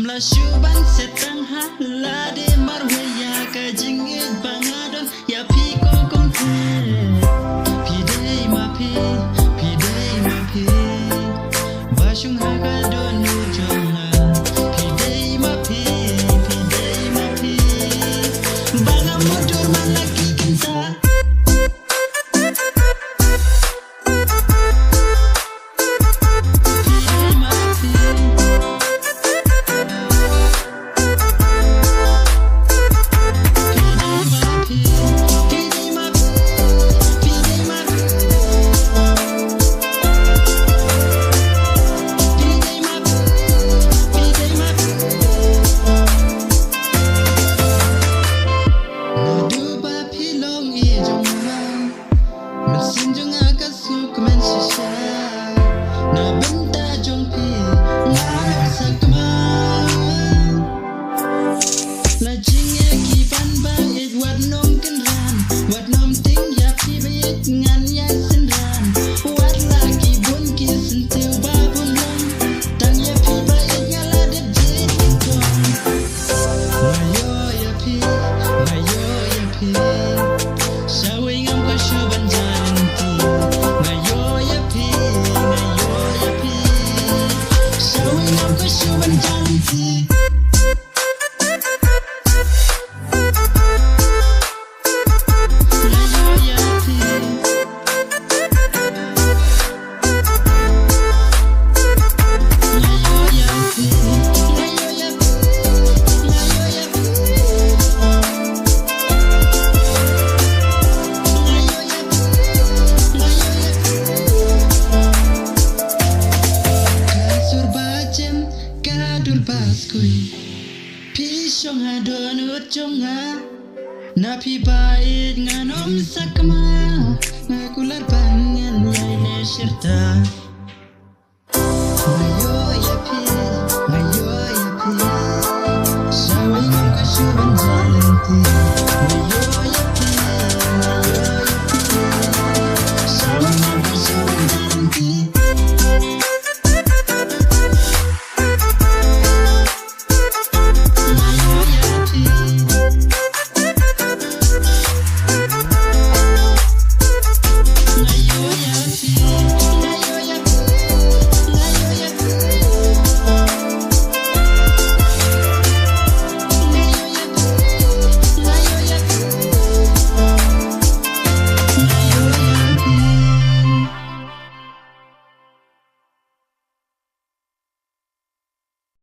ngam la shuban setang hala de marwaya ka jingit bangadon ya pi kong pi dei ma pi bashung haga don nu jonga pi dei ma pi banga motor malaki kinsa Pishong adon utjonga napi bait nganom sakma ngakular pangen yaine shirta